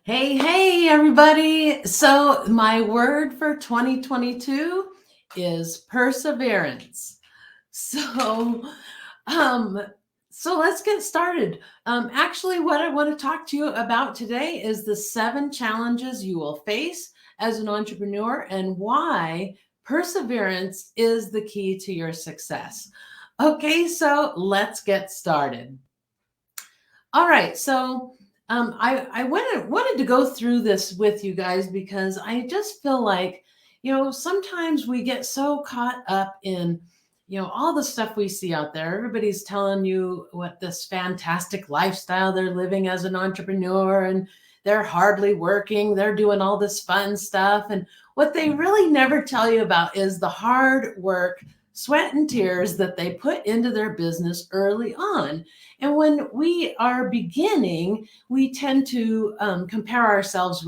Hey, everybody. So, my word for 2022 is perseverance. So, um, so let's get started. Actually, what I want to talk to you about today is the 7 challenges you will face as an entrepreneur and why perseverance is the key to your success. Okay, so let's get started. All right, so I wanted to go through this with you guys because I just feel like, sometimes we get so caught up in, all the stuff we see out there. Everybody's telling you what this fantastic lifestyle they're living as an entrepreneur, and they're hardly working, they're doing all this fun stuff. And what they really never tell you about is the hard work, sweat, and tears that they put into their business early on. And when we are beginning, we tend to compare ourselves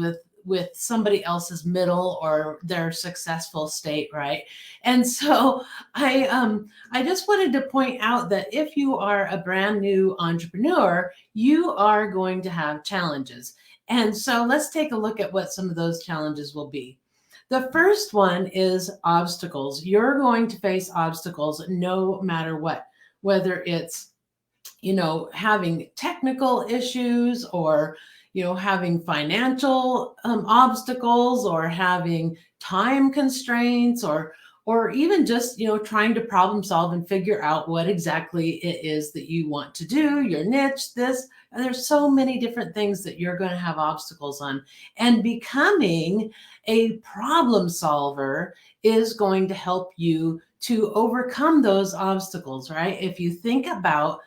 with somebody else's middle or their successful state, right? And so I just wanted to point out that if you are a brand new entrepreneur, you are going to have challenges. And so let's take a look at what some of those challenges will be. The first one is obstacles. You're going to face obstacles no matter what, whether it's having technical issues, or having financial obstacles, or having time constraints, or even just trying to problem solve and figure out what exactly it is that you want to do, your niche, this. And there's so many different things that you're going to have obstacles on, and becoming a problem solver is going to help you to overcome those obstacles, right? If you think about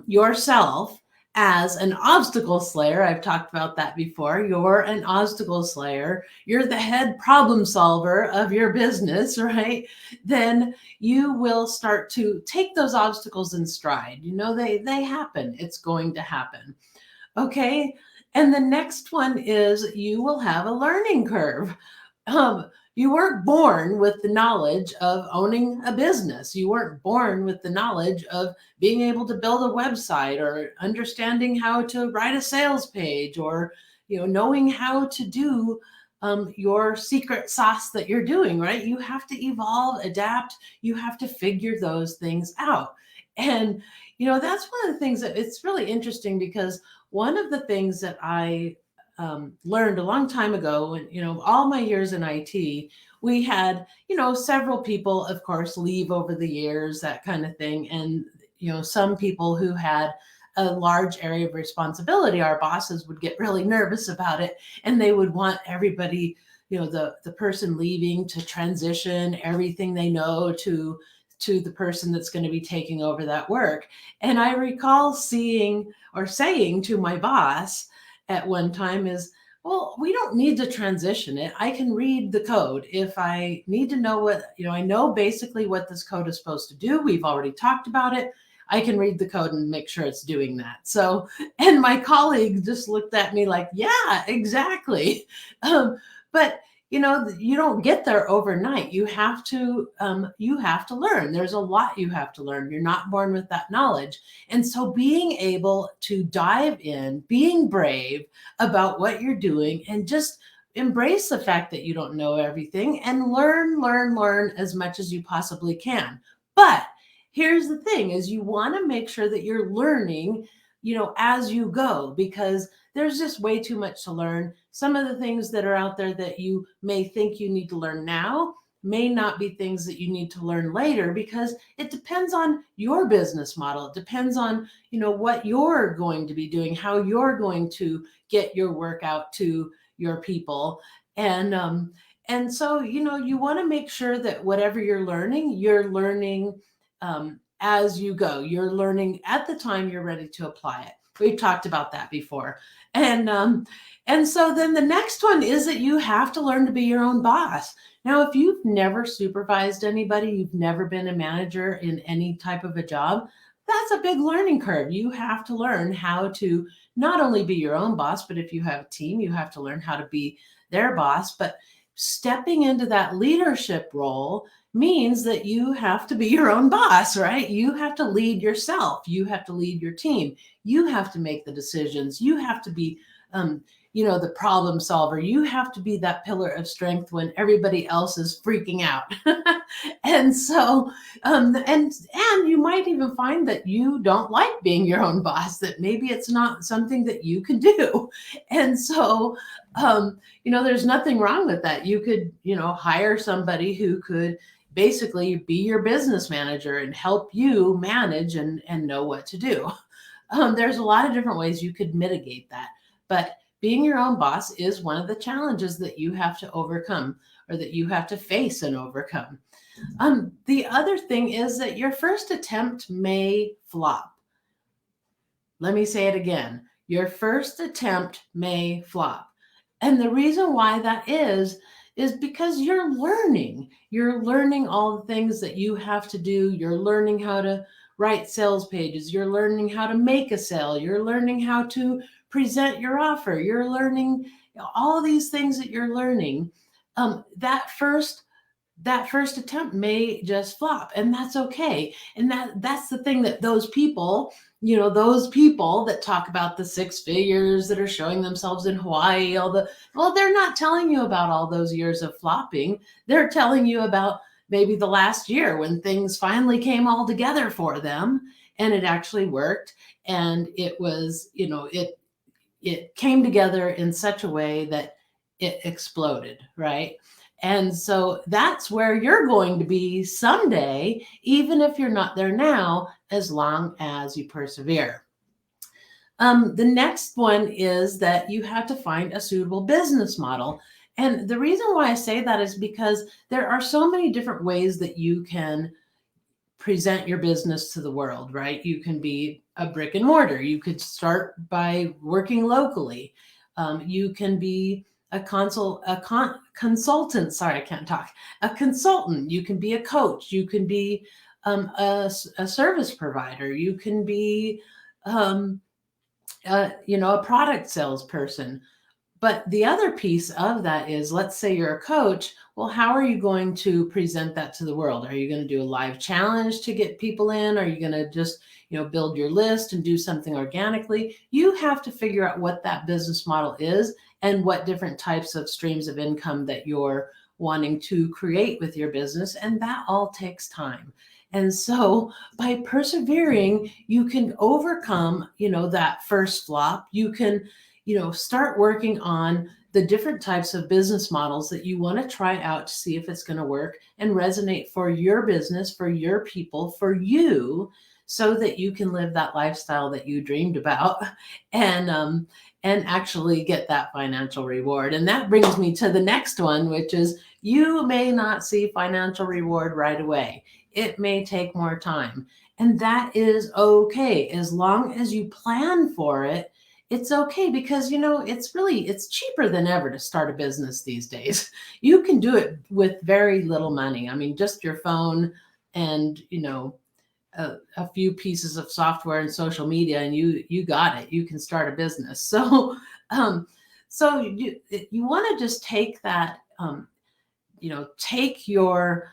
yourself as an obstacle slayer. I've talked about that before. You're an obstacle slayer. You're the head problem solver of your business, right? Then you will start to take those obstacles in stride. They happen. It's going to happen. Okay. And the next one is you will have a learning curve. You weren't born with the knowledge of owning a business. You weren't born with the knowledge of being able to build a website, or understanding how to write a sales page, or knowing how to do your secret sauce that you're doing, right? You have to evolve, adapt. You have to figure those things out. And that's one of the things that it's really interesting, because one of the things that I learned a long time ago, and all my years in IT, we had several people, of course, leave over the years, that kind of thing. And some people who had a large area of responsibility, our bosses would get really nervous about it, and they would want everybody, the person leaving, to transition everything they know to the person that's going to be taking over that work. And I recall seeing or saying to my boss at one time is, well, we don't need to transition it. I can read the code. If I need to know what, I know basically what this code is supposed to do. We've already talked about it. I can read the code and make sure it's doing that. So, and my colleague just looked at me like, yeah, exactly. But you don't get there overnight. You have to learn. There's a lot you have to learn. You're not born with that knowledge. And so being able to dive in, being brave about what you're doing, and just embrace the fact that you don't know everything, and learn as much as you possibly can. But here's the thing is, you want to make sure that you're learning, as you go, because there's just way too much to learn. Some of the things that are out there that you may think you need to learn now may not be things that you need to learn later, because it depends on your business model. It depends on, what you're going to be doing, how you're going to get your work out to your people. And so, you want to make sure that whatever you're learning as you go. You're learning at the time you're ready to apply it. We've talked about that before. And so then the next one is that you have to learn to be your own boss. Now, if you've never supervised anybody, you've never been a manager in any type of a job, that's a big learning curve. You have to learn how to not only be your own boss, but if you have a team, you have to learn how to be their boss. But stepping into that leadership role means that you have to be your own boss, right? You have to lead yourself. You have to lead your team. You have to make the decisions. You have to be, the problem solver. You have to be that pillar of strength when everybody else is freaking out. And so, and you might even find that you don't like being your own boss, that maybe it's not something that you can do. And so, there's nothing wrong with that. You could, hire somebody who could basically be your business manager and help you manage and know what to do. There's a lot of different ways you could mitigate that, but being your own boss is one of the challenges that you have to overcome, or that you have to face and overcome. The other thing is that your first attempt may flop. Let me say it again. Your first attempt may flop. And the reason why that is because you're learning. You're learning all the things that you have to do. You're learning how to write sales pages. You're learning how to make a sale. You're learning how to present your offer. You're learning all these things that you're learning. That first attempt may just flop, and that's okay. And that's the thing, that those people that talk about the six figures that are showing themselves in Hawaii, they're not telling you about all those years of flopping. They're telling you about maybe the last year when things finally came all together for them and it actually worked. And it was, it came together in such a way that it exploded, right? And so that's where you're going to be someday, even if you're not there now, as long as you persevere. The next one is that you have to find a suitable business model. And the reason why I say that is because there are so many different ways that you can present your business to the world, right? You can be a brick and mortar. You could start by working locally. You can be a consultant. Sorry, I can't talk. A consultant. You can be a coach. You can be a service provider. You can be, a product salesperson. But the other piece of that is, let's say you're a coach. Well, how are you going to present that to the world? Are you going to do a live challenge to get people in? Are you going to just, build your list and do something organically? You have to figure out what that business model is and what different types of streams of income that you're wanting to create with your business. And that all takes time. And so by persevering, you can overcome, that first flop. You can, start working on the different types of business models that you want to try out to see if it's going to work and resonate for your business, for your people, for you, so that you can live that lifestyle that you dreamed about and actually get that financial reward. And that brings me to the next one, which is, you may not see financial reward right away. It may take more time, and that is okay. As long as you plan for it, it's okay, because it's cheaper than ever to start a business these days. You can do it with very little money. I mean, just your phone and a few pieces of software and social media, and you got it. You can start a business. So so you want to just take that, take your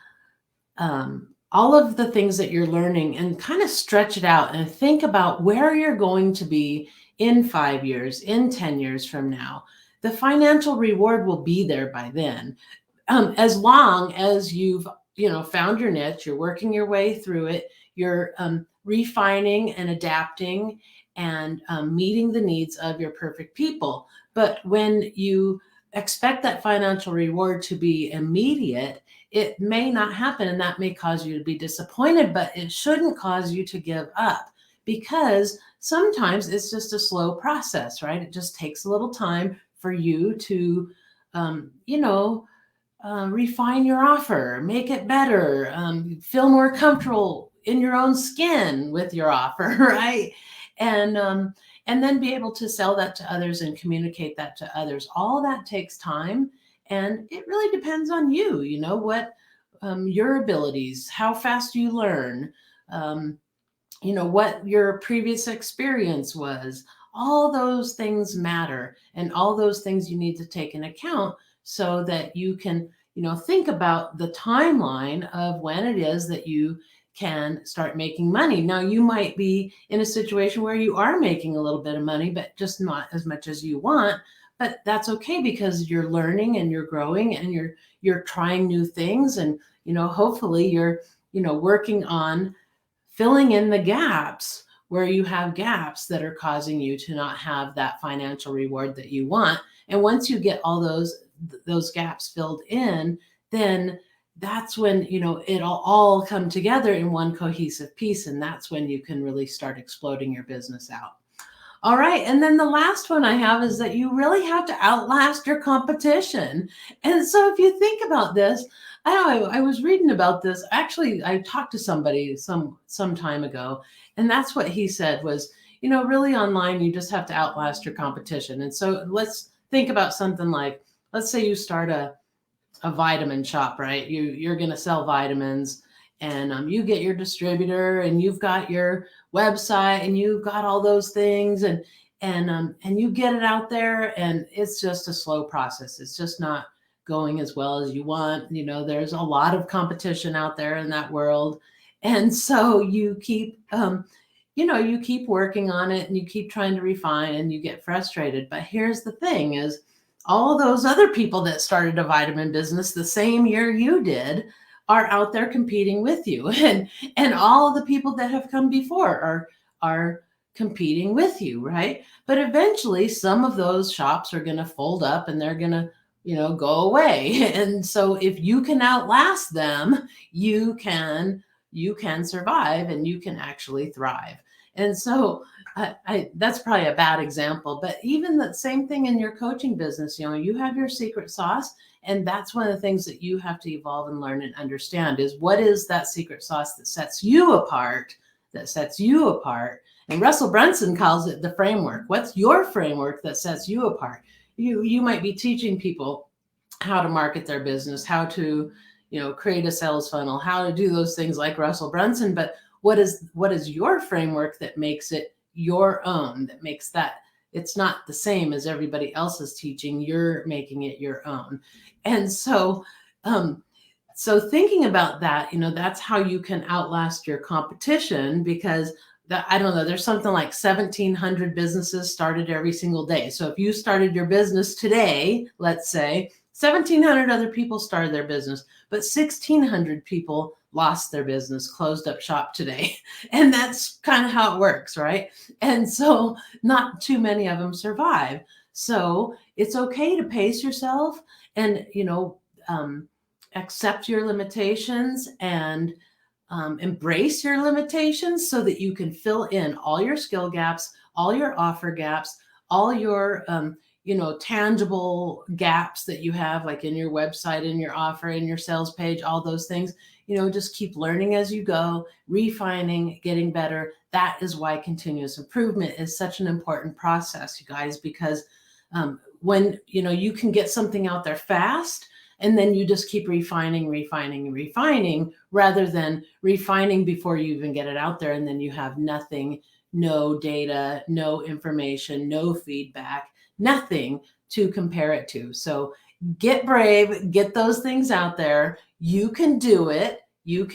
all of the things that you're learning and kind of stretch it out and think about where you're going to be in 5 years, in 10 years from now. The financial reward will be there by then. As long as you've, found your niche, you're working your way through it, you're refining and adapting and meeting the needs of your perfect people. But when you expect that financial reward to be immediate, it may not happen, and that may cause you to be disappointed, but it shouldn't cause you to give up, because sometimes it's just a slow process, right? It just takes a little time for you to, refine your offer, make it better, feel more comfortable in your own skin with your offer, right? And then be able to sell that to others and communicate that to others. All that takes time, and it really depends on you. What your abilities, how fast you learn, what your previous experience was. All those things matter, and all those things you need to take in account so that you can, think about the timeline of when it is that you can start making money. Now, you might be in a situation where you are making a little bit of money, but just not as much as you want. But that's okay, because you're learning and you're growing and you're trying new things, and hopefully you're working on filling in the gaps where you have gaps that are causing you to not have that financial reward that you want. And once you get all those gaps filled in, then that's when it'll all come together in one cohesive piece, and that's when you can really start exploding your business out. All right. And then the last one I have is that you really have to outlast your competition. And so if you think about this, I was reading about this. Actually, I talked to somebody some time ago, and that's what he said was, really online, you just have to outlast your competition. And so let's think about something like, let's say you start a vitamin shop, right? You're going to sell vitamins, and you get your distributor, and you've got your website, and you've got all those things, and you get it out there, and it's just a slow process. It's just not going as well as you want. There's a lot of competition out there in that world, and so you keep you keep working on it, and you keep trying to refine, and you get frustrated. But here's the thing is, all those other people that started a vitamin business the same year you did are out there competing with you, and all the people that have come before are competing with you, right? But eventually some of those shops are going to fold up, and they're going to go away. And so if you can outlast them, you can survive, and you can actually thrive. And so that's probably a bad example, but even the same thing in your coaching business. You have your secret sauce, and that's one of the things that you have to evolve and learn and understand is, what is that secret sauce that sets you apart, And Russell Brunson calls it the framework. What's your framework that sets you apart? You might be teaching people how to market their business, how to create a sales funnel, how to do those things like Russell Brunson, but what is your framework that makes it your own, that makes that it's not the same as everybody else's teaching, you're making it your own. And so thinking about that, that's how you can outlast your competition, because I don't know, there's something like 1,700 businesses started every single day. So if you started your business today, let's say 1,700 other people started their business, but 1,600 people lost their business, closed up shop today. And that's kind of how it works, right? And so not too many of them survive. So it's okay to pace yourself and, accept your limitations and embrace your limitations, so that you can fill in all your skill gaps, all your offer gaps, all your tangible gaps that you have, like in your website, in your offer, in your sales page, all those things. Just keep learning as you go, refining, getting better. That is why continuous improvement is such an important process, you guys, because when you can get something out there fast, and then you just keep refining, rather than refining before you even get it out there. And then you have nothing, no data, no information, no feedback, nothing to compare it to. So get brave, get those things out there. You can do it. You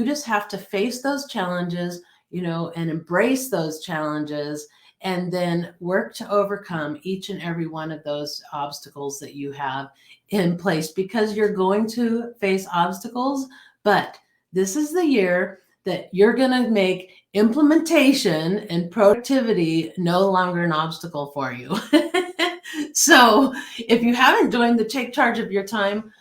just have to face those challenges, and embrace those challenges, and then work to overcome each and every one of those obstacles that you have in place, because you're going to face obstacles. But this is the year that you're going to make implementation and productivity no longer an obstacle for you. So if you haven't joined the Take Charge of Your Time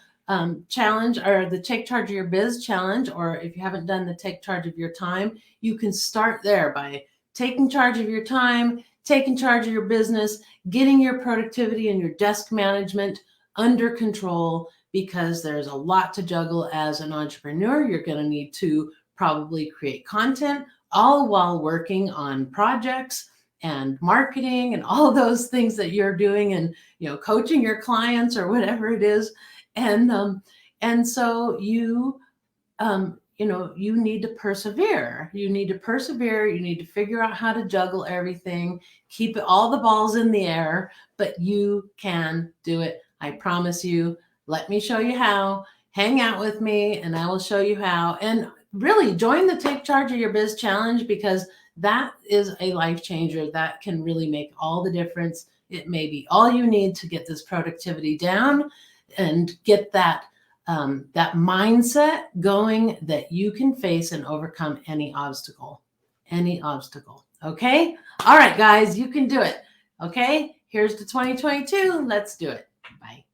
challenge, or the Take Charge of Your Biz challenge, or if you haven't done the Take Charge of Your Time, you can start there by taking charge of your time, taking charge of your business, getting your productivity and your desk management under control, because there's a lot to juggle as an entrepreneur. You're going to need to probably create content, all while working on projects and marketing and all those things that you're doing, and coaching your clients or whatever it is. And so you need to persevere. You need to figure out how to juggle everything, keep all the balls in the air, but you can do it. I promise you. Let me show you how. Hang out with me and I will show you how. And really join the Take Charge of Your Biz Challenge, because that is a life changer that can really make all the difference. It may be all you need to get this productivity down and get that that mindset going that you can face and overcome any obstacle. Any obstacle. Okay? All right, guys, you can do it. Okay? Here's to 2022. Let's do it. Bye.